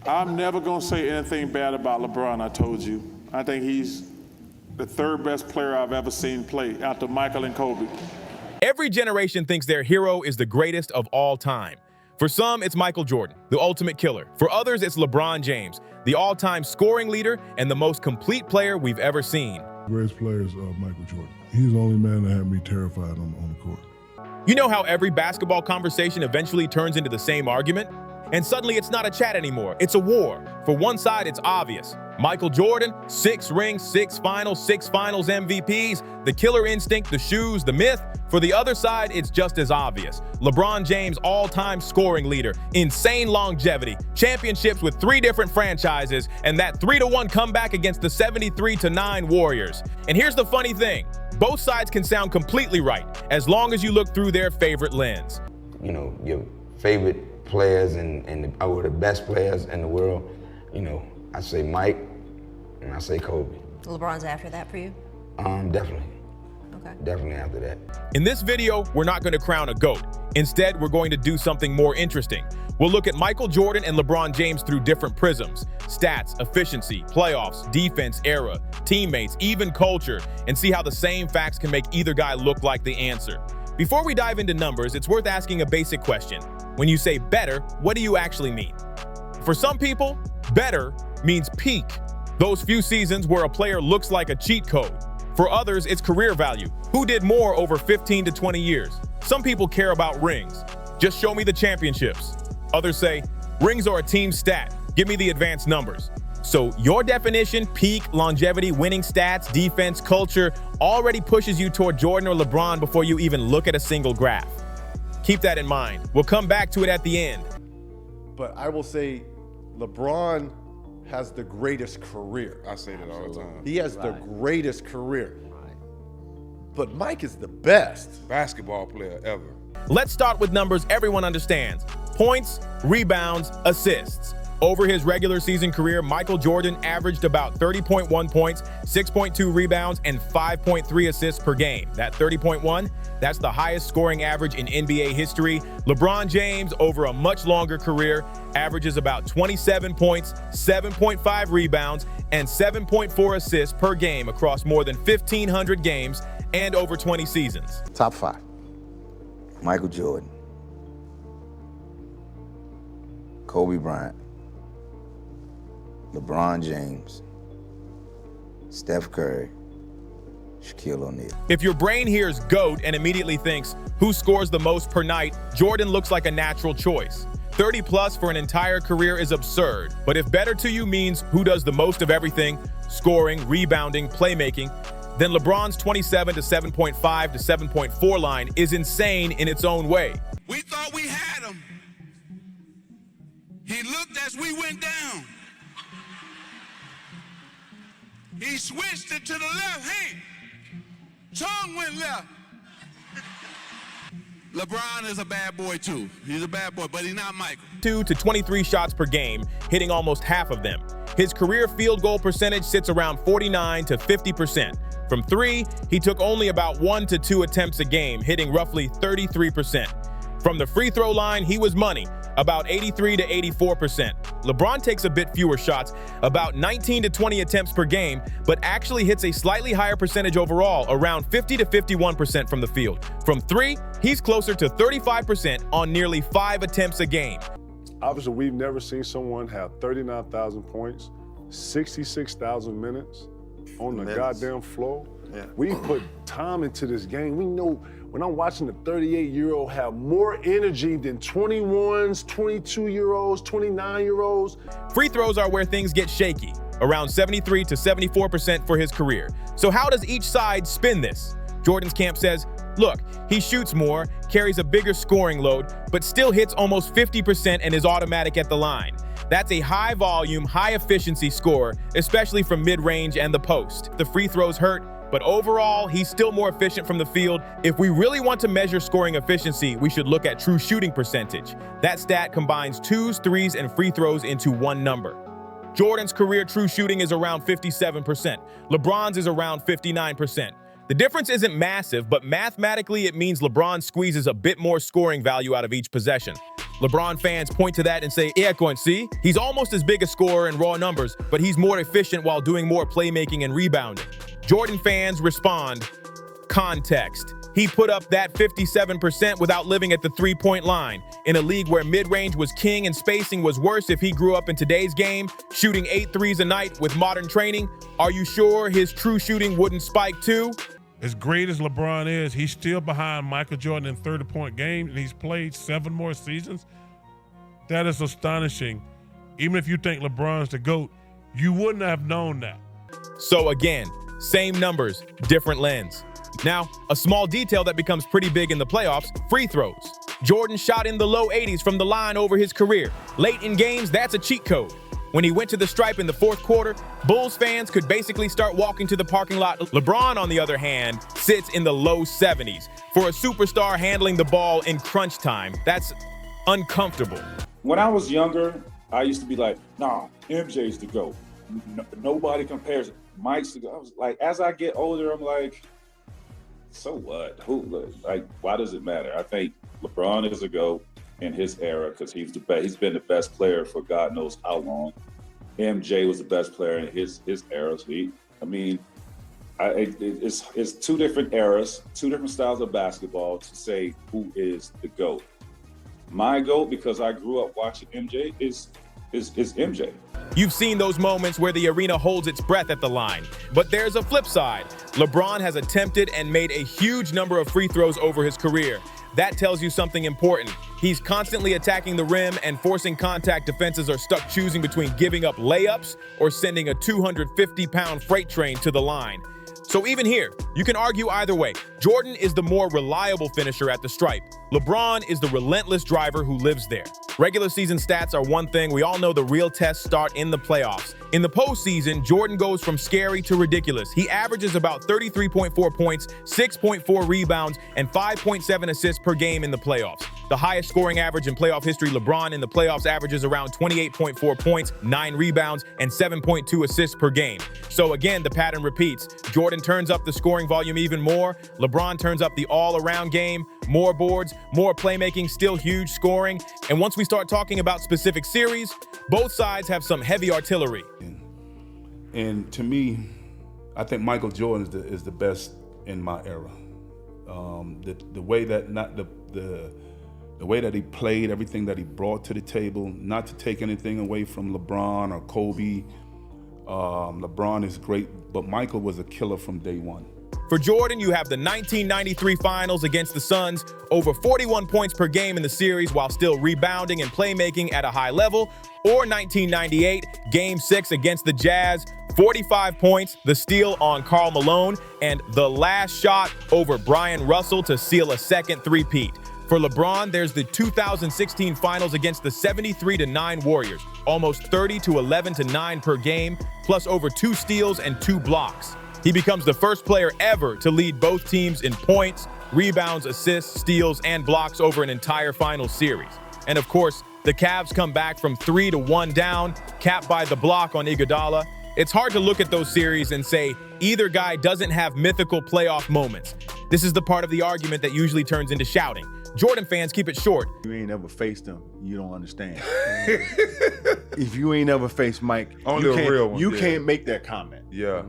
I'm never going to say anything bad about LeBron, I told you. I think he's the third best player I've ever seen play after Michael and Kobe. Every generation thinks their hero is the greatest of all time. For some, it's Michael Jordan, the ultimate killer. For others, it's LeBron James, the all-time scoring leader and the most complete player we've ever seen. Greatest player is Michael Jordan. He's the only man that had me terrified on the court. You know how every basketball conversation eventually turns into the same argument? And suddenly it's not a chat anymore, it's a war. For one side, it's obvious. Michael Jordan, 6 rings, 6 finals, 6 finals MVPs, the killer instinct, the shoes, the myth. For the other side, it's just as obvious. LeBron James, all-time scoring leader, insane longevity, championships with 3 different franchises, and that 3-1 comeback against the 73-9 Warriors. And here's the funny thing, both sides can sound completely right, as long as you look through their favorite lens. You know, your favorite players or the best players in the world, you know, I say Mike and I say Kobe. LeBron's after that for you? Definitely. Okay. Definitely after that. In this video, we're not going to crown a GOAT. Instead, we're going to do something more interesting. We'll look at Michael Jordan and LeBron James through different prisms: stats, efficiency, playoffs, defense, era, teammates, even culture, and see how the same facts can make either guy look like the answer. Before we dive into numbers, it's worth asking a basic question. When you say better, what do you actually mean? For some people, better means peak. Those few seasons where a player looks like a cheat code. For others, it's career value. Who did more over 15 to 20 years? Some people care about rings. Just show me the championships. Others say, rings are a team stat. Give me the advanced numbers. So your definition, peak, longevity, winning stats, defense, culture, already pushes you toward Jordan or LeBron before you even look at a single graph. Keep that in mind. We'll come back to it at the end. But I will say LeBron has the greatest career. I say that all the time. He has the greatest career. But Mike is the best Basketball player ever. Let's start with numbers everyone understands. Points, rebounds, assists. Over his regular season career, Michael Jordan averaged about 30.1 points, 6.2 rebounds, and 5.3 assists per game. That 30.1, that's the highest scoring average in NBA history. LeBron James, over a much longer career, averages about 27 points, 7.5 rebounds, and 7.4 assists per game across more than 1,500 games and over 20 seasons. Top 5. Michael Jordan, Kobe Bryant, LeBron James, Steph Curry, Shaquille O'Neal. If your brain hears GOAT and immediately thinks, who scores the most per night, Jordan looks like a natural choice. 30 plus for an entire career is absurd. But if better to you means who does the most of everything, scoring, rebounding, playmaking, then LeBron's 27 to 7.5 to 7.4 line is insane in its own way. We thought we had him. He looked as we went down. He switched it to the left hand. Tongue went left. LeBron is a bad boy too. He's a bad boy, but he's not Michael. 2 to 23 shots per game, hitting almost half of them. His career field goal percentage sits around 49 to 50%. From 3, he took only about 1 to 2 attempts a game, hitting roughly 33%. From the free throw line, he was money, about 83 to 84%. LeBron takes a bit fewer shots, about 19 to 20 attempts per game, but actually hits a slightly higher percentage overall, around 50 to 51% from the field. From 3, he's closer to 35% on nearly 5 attempts a game. Obviously, we've never seen someone have 39,000 points, 66,000 minutes on the goddamn floor. Yeah. We put time into this game. We know when I'm watching the 38-year-old have more energy than 21s, 22-year-olds, 29-year-olds. Free throws are where things get shaky, around 73 to 74% for his career. So how does each side spin this? Jordan's camp says, look, he shoots more, carries a bigger scoring load, but still hits almost 50% and is automatic at the line. That's a high volume, high efficiency scorer, especially from mid-range and the post. The free throws hurt, but overall, he's still more efficient from the field. If we really want to measure scoring efficiency, we should look at true shooting percentage. That stat combines 2s, 3s, and free throws into one number. Jordan's career true shooting is around 57%. LeBron's is around 59%. The difference isn't massive, but mathematically it means LeBron squeezes a bit more scoring value out of each possession. LeBron fans point to that and say, yeah, see, he's almost as big a scorer in raw numbers, but he's more efficient while doing more playmaking and rebounding. Jordan fans respond, context. He put up that 57% without living at the three-point line. In a league where mid-range was king and spacing was worse if he grew up in today's game, shooting 8 threes a night with modern training, are you sure his true shooting wouldn't spike too? As great as LeBron is, he's still behind Michael Jordan in 30-point games, and he's played 7 more seasons. That is astonishing. Even if you think LeBron's the GOAT, you wouldn't have known that. So again, same numbers, different lens. Now, a small detail that becomes pretty big in the playoffs, free throws. Jordan shot in the low 80s from the line over his career. Late in games, that's a cheat code. When he went to the stripe in the fourth quarter, Bulls fans could basically start walking to the parking lot. LeBron, on the other hand, sits in the low 70s. For a superstar handling the ball in crunch time, that's uncomfortable. When I was younger, I used to be like, nah, MJ's the GOAT. Nobody compares. Mike's the GOAT. I was like, as I get older, I'm like, so what? Why does it matter? I think LeBron is a GOAT in his era because he's the best. He's been the best player for God knows how long. MJ was the best player in his era. So it's 2 different eras, 2 different styles of basketball to say who is the GOAT. My GOAT, because I grew up watching MJ, is MJ. You've seen those moments where the arena holds its breath at the line. But there's a flip side. LeBron has attempted and made a huge number of free throws over his career. That tells you something important. He's constantly attacking the rim, and forcing contact defenses are stuck choosing between giving up layups or sending a 250-pound freight train to the line. So even here, you can argue either way. Jordan is the more reliable finisher at the stripe. LeBron is the relentless driver who lives there. Regular season stats are one thing. We all know the real tests start in the playoffs. In the postseason, Jordan goes from scary to ridiculous. He averages about 33.4 points, 6.4 rebounds, and 5.7 assists per game in the playoffs. The highest scoring average in playoff history, LeBron in the playoffs averages around 28.4 points, 9 rebounds, and 7.2 assists per game. So again, the pattern repeats. Jordan turns up the scoring volume even more. LeBron turns up the all-around game, more boards, more playmaking, still huge scoring. And once we start talking about specific series, both sides have some heavy artillery. And to me, I think Michael Jordan is the best in my era. The way that he played, everything that he brought to the table, not to take anything away from LeBron or Kobe. LeBron is great, but Michael was a killer from day one. For Jordan, you have the 1993 finals against the Suns, over 41 points per game in the series while still rebounding and playmaking at a high level, or 1998 Game 6 against the Jazz, 45 points, the steal on Karl Malone, and the last shot over Brian Russell to seal a second three-peat. For LeBron, there's the 2016 finals against the 73-9 Warriors, almost 30 to 11 to 9 per game, plus over 2 steals and 2 blocks. He becomes the first player ever to lead both teams in points, rebounds, assists, steals, and blocks over an entire finals series. And of course, the Cavs come back from 3-1 down, capped by the block on Iguodala. It's hard to look at those series and say either guy doesn't have mythical playoff moments. This is the part of the argument that usually turns into shouting. Jordan fans keep it short. You ain't ever faced him, you don't understand. If you ain't ever faced Mike, you can't make that comment. Yeah.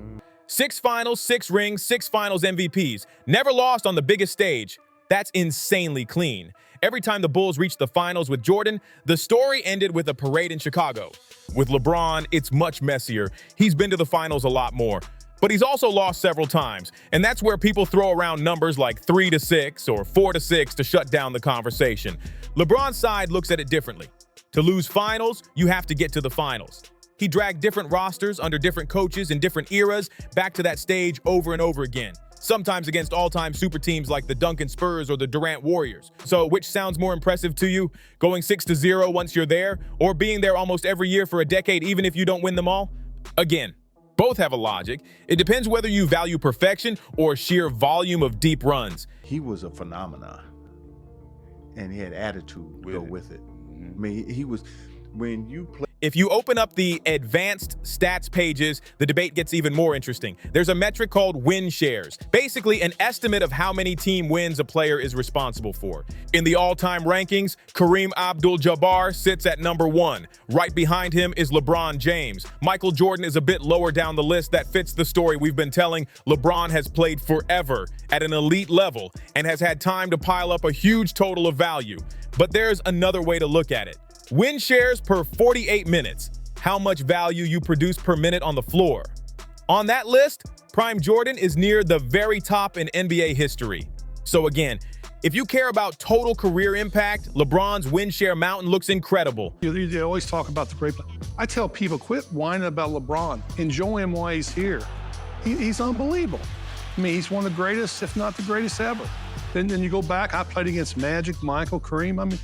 6 finals, 6 rings, 6 finals MVPs. Never lost on the biggest stage. That's insanely clean. Every time the Bulls reached the finals with Jordan, the story ended with a parade in Chicago. With LeBron, it's much messier. He's been to the finals a lot more. But he's also lost several times, and that's where people throw around numbers like 3-6 or 4-6 to shut down the conversation. LeBron's side looks at it differently. To lose finals, you have to get to the finals. He dragged different rosters under different coaches in different eras back to that stage over and over again, sometimes against all-time super teams like the Duncan Spurs or the Durant Warriors. So which sounds more impressive to you? Going 6-0 once you're there, or being there almost every year for a decade even if you don't win them all? Again, both have a logic. It depends whether you value perfection or sheer volume of deep runs. He was a phenomenon, and he had attitude to go with it. I mean, he was, when you play. If you open up the advanced stats pages, the debate ggets even more interesting. There's a metric called win shares, basically an estimate of how many team wins a player is responsible for. In the all-time rankings, Kareem Abdul-Jabbar sits at number 1. Right behind him is LeBron James. Michael Jordan is a bit lower down the list. That fits the story we've been telling. LeBron has played forever at an elite level and has had time to pile up a huge total of value. But there's another way to look at it. Win shares per 48 minutes. How much value you produce per minute on the floor. On that list, Prime Jordan is near the very top in NBA history. So again, if you care about total career impact, LeBron's win share mountain looks incredible. You always talk about the great. I tell people, quit whining about LeBron. Enjoy him while he's here. He's unbelievable. I mean, he's one of the greatest, if not the greatest ever. Then you go back, I played against Magic, Michael, Kareem. I mean,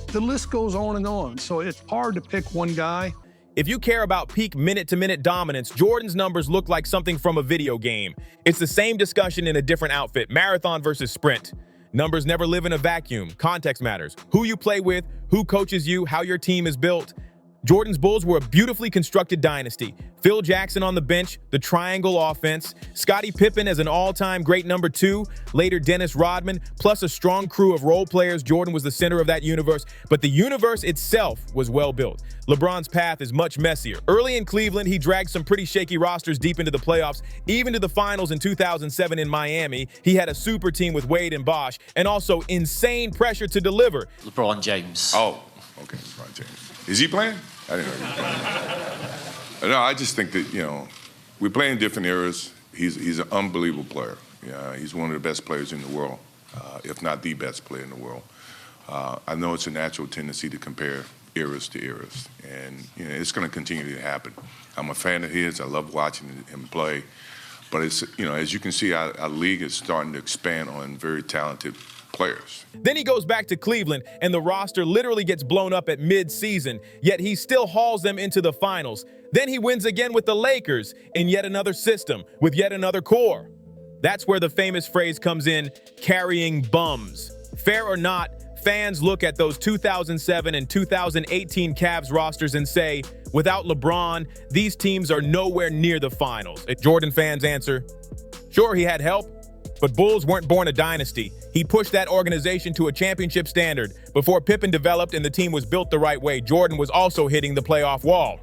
the list goes on and on. So it's hard to pick one guy. If you care about peak minute-to-minute dominance, Jordan's numbers look like something from a video game. It's the same discussion in a different outfit, marathon versus sprint. Numbers never live in a vacuum. Context matters. Who you play with, who coaches you, how your team is built. Jordan's Bulls were a beautifully constructed dynasty. Phil Jackson on the bench, the triangle offense, Scottie Pippen as an all-time great number 2, later Dennis Rodman, plus a strong crew of role players. Jordan was the center of that universe, but the universe itself was well built. LeBron's path is much messier. Early in Cleveland, he dragged some pretty shaky rosters deep into the playoffs, even to the finals in 2007 in Miami. He had a super team with Wade and Bosh, and also insane pressure to deliver. LeBron James. Oh, okay, LeBron James. Is he playing? I didn't know he was playing. No, I just think that, we play in different eras. He's an unbelievable player. Yeah, he's one of the best players in the world, if not the best player in the world. I know it's a natural tendency to compare eras to eras, and it's going to continue to happen. I'm a fan of his. I love watching him play, but it's as you can see, our league is starting to expand on very talented players. Then he goes back to Cleveland, and the roster literally gets blown up at mid-season, yet he still hauls them into the finals. Then he wins again with the Lakers in yet another system, with yet another core. That's where the famous phrase comes in, carrying bums. Fair or not, fans look at those 2007 and 2018 Cavs rosters and say, without LeBron, these teams are nowhere near the finals. Jordan fans answer, sure, he had help, but Bulls weren't born a dynasty. He pushed that organization to a championship standard. Before Pippen developed and the team was built the right way, Jordan was also hitting the playoff wall.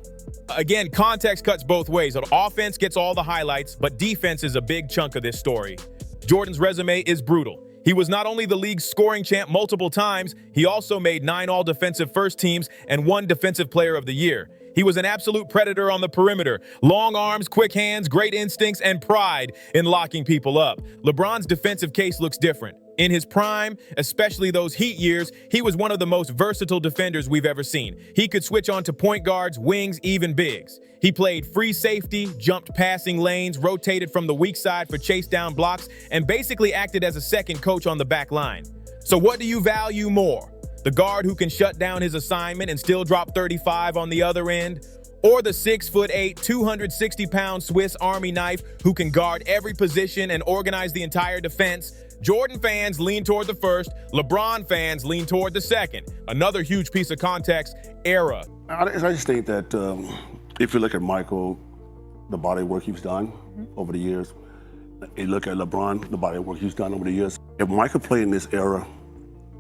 Again, context cuts both ways. Offense gets all the highlights, but defense is a big chunk of this story. Jordan's resume is brutal. He was not only the league's scoring champ multiple times, he also made 9 all-defensive first teams and 1 defensive player of the year. He was an absolute predator on the perimeter. Long arms, quick hands, great instincts, and pride in locking people up. LeBron's defensive case looks different. In his prime, especially those Heat years, he was one of the most versatile defenders we've ever seen. He could switch on to point guards, wings, even bigs. He played free safety, jumped passing lanes, rotated from the weak side for chase down blocks, and basically acted as a second coach on the back line. So what do you value more? The guard who can shut down his assignment and still drop 35 on the other end? Or the 6'8", 260-pound Swiss Army knife who can guard every position and organize the entire defense? Jordan fans lean toward the first, LeBron fans lean toward the second. Another huge piece of context, era. I just think that if you look at Michael, the body of work he's done over the years, you look at LeBron, the body of work he's done over the years. If Michael played in this era,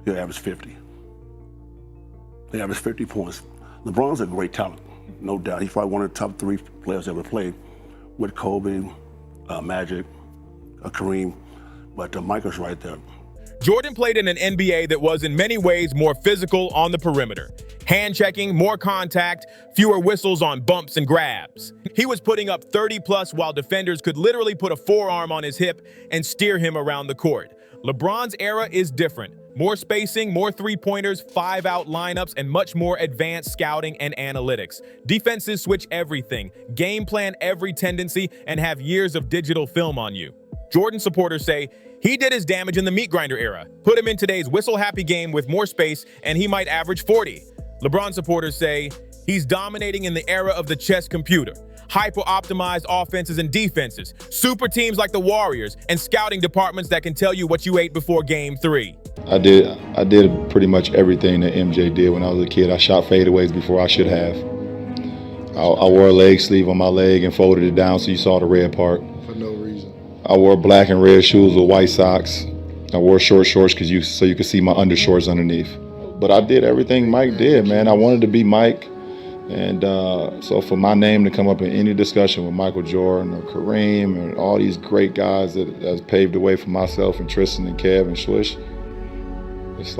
he'll average 50. He averaged 50 points. LeBron's a great talent, no doubt. He's probably one of the top 3 players ever played with Kobe, Magic, Kareem, but Michael's right there. Jordan played in an NBA that was in many ways more physical on the perimeter. Hand checking, more contact, fewer whistles on bumps and grabs. He was putting up 30+ while defenders could literally put a forearm on his hip and steer him around the court. LeBron's era is different. More spacing, more three-pointers, 5-out lineups, and much more advanced scouting and analytics. Defenses switch everything, game plan every tendency, and have years of digital film on you. Jordan supporters say he did his damage in the meat grinder era. Put him in today's whistle-happy game with more space, and he might average 40. LeBron supporters say he's dominating in the era of the chess computer. Hyper-optimized offenses and defenses, super teams like the Warriors, and scouting departments that can tell you what you ate before Game 3. I did pretty much everything that MJ did when I was a kid. I shot fadeaways before I should have. I wore a leg sleeve on my leg and folded it down so you saw the red part. For no reason. I wore black and red shoes with white socks. I wore short shorts so you could see my undershorts underneath. But I did everything Mike did, man. I wanted to be Mike. And so for my name to come up in any discussion with Michael Jordan or Kareem and all these great guys that paved the way for myself and Tristan and Kev and Swish, it's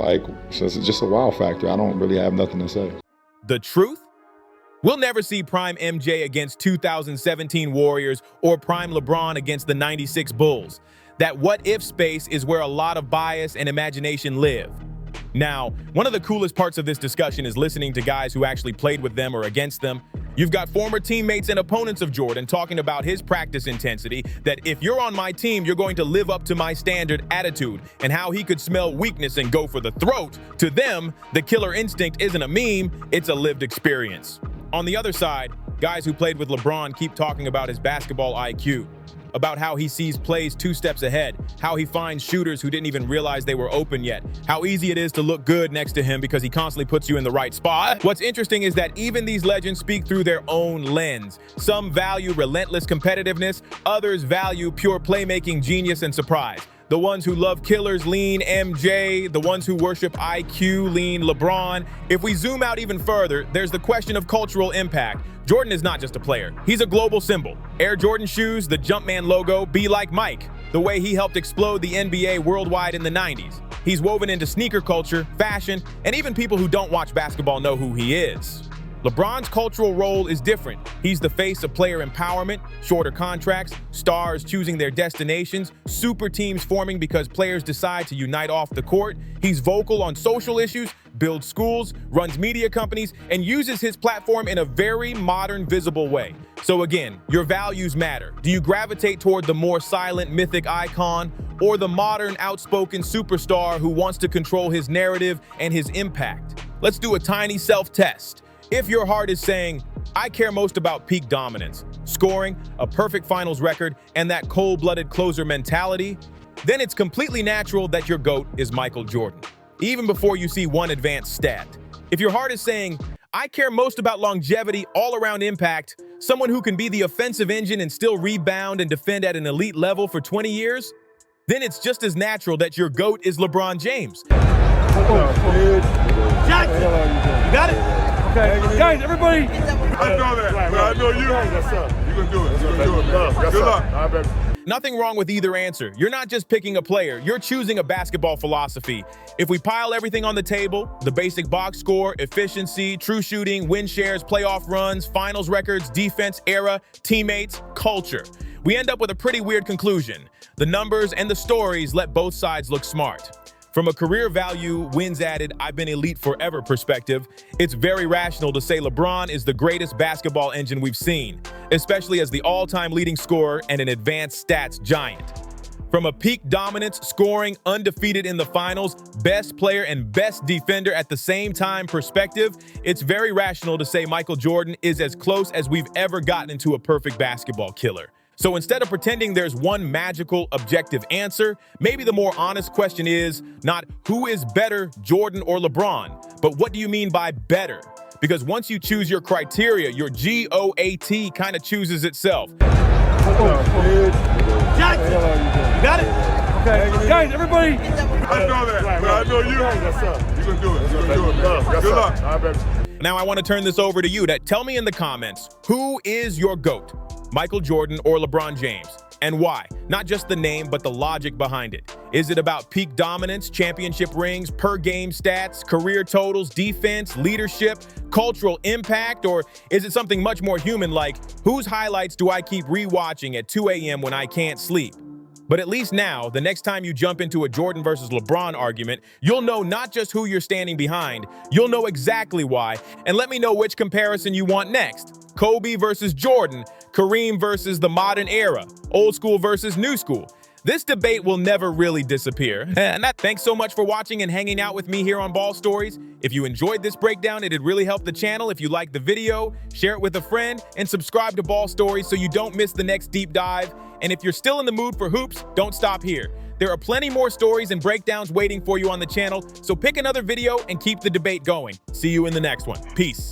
just a wow factor. I don't really have nothing to say. The truth? We'll never see prime MJ against 2017 Warriors or prime LeBron against the 96 Bulls. That what-if space is where a lot of bias and imagination live. Now, one of the coolest parts of this discussion is listening to guys who actually played with them or against them. You've got former teammates and opponents of Jordan talking about his practice intensity, that if you're on my team, you're going to live up to my standard attitude, and how he could smell weakness and go for the throat. To them, the killer instinct isn't a meme, it's a lived experience. On the other side, guys who played with LeBron keep talking about his basketball IQ, about how he sees plays 2 steps ahead, how he finds shooters who didn't even realize they were open yet, how easy it is to look good next to him because he constantly puts you in the right spot. What's interesting is that even these legends speak through their own lens. Some value relentless competitiveness, others value pure playmaking genius and surprise. The ones who love killers lean MJ, the ones who worship IQ lean LeBron. If we zoom out even further, there's the question of cultural impact. Jordan is not just a player, he's a global symbol. Air Jordan shoes, the Jumpman logo, be like Mike, the way he helped explode the NBA worldwide in the 90s. He's woven into sneaker culture, fashion, and even people who don't watch basketball know who he is. LeBron's cultural role is different. He's the face of player empowerment, shorter contracts, stars choosing their destinations, super teams forming because players decide to unite off the court. He's vocal on social issues, builds schools, runs media companies, and uses his platform in a very modern, visible way. So again, your values matter. Do you gravitate toward the more silent, mythic icon, or the modern, outspoken superstar who wants to control his narrative and his impact? Let's do a tiny self-test. If your heart is saying, I care most about peak dominance, scoring, a perfect finals record, and that cold-blooded closer mentality, then it's completely natural that your GOAT is Michael Jordan, even before you see one advanced stat. If your heart is saying, I care most about longevity, all-around impact, someone who can be the offensive engine and still rebound and defend at an elite level for 20 years, then it's just as natural that your GOAT is LeBron James. Jackson, you got it? Okay, guys, everybody. I know that, but I know you. You're going to do it. You're going to do it, man. Good luck. Nothing wrong with either answer. You're not just picking a player, you're choosing a basketball philosophy. If we pile everything on the table, the basic box score, efficiency, true shooting, win shares, playoff runs, finals records, defense, era, teammates, culture, we end up with a pretty weird conclusion. The numbers and the stories let both sides look smart. From a career value, wins added, I've been elite forever perspective, it's very rational to say LeBron is the greatest basketball engine we've seen, especially as the all-time leading scorer and an advanced stats giant. From a peak dominance, scoring, undefeated in the finals, best player and best defender at the same time perspective, it's very rational to say Michael Jordan is as close as we've ever gotten into a perfect basketball killer. So instead of pretending there's one magical, objective answer, maybe the more honest question is not who is better, Jordan or LeBron, but what do you mean by better? Because once you choose your criteria, your GOAT kind of chooses itself. Jackson, you got it? Okay, guys, everybody. I know that, but I know you. You're going to do it. You're going to do it, man. Good luck. Now I want to turn this over to you. Tell me in the comments, who is your GOAT? Michael Jordan or LeBron James? And why? Not just the name, but the logic behind it. Is it about peak dominance, championship rings, per game stats, career totals, defense, leadership, cultural impact, or is it something much more human like, whose highlights do I keep rewatching at 2 a.m. when I can't sleep? But at least now, the next time you jump into a Jordan versus LeBron argument, you'll know not just who you're standing behind, you'll know exactly why, and let me know which comparison you want next. Kobe versus Jordan, Kareem versus the modern era, old school versus new school. This debate will never really disappear. And thanks so much for watching and hanging out with me here on Ball Stories. If you enjoyed this breakdown, it'd really help the channel if you liked the video, share it with a friend, and subscribe to Ball Stories so you don't miss the next deep dive. And if you're still in the mood for hoops, don't stop here. There are plenty more stories and breakdowns waiting for you on the channel, so pick another video and keep the debate going. See you in the next one. Peace.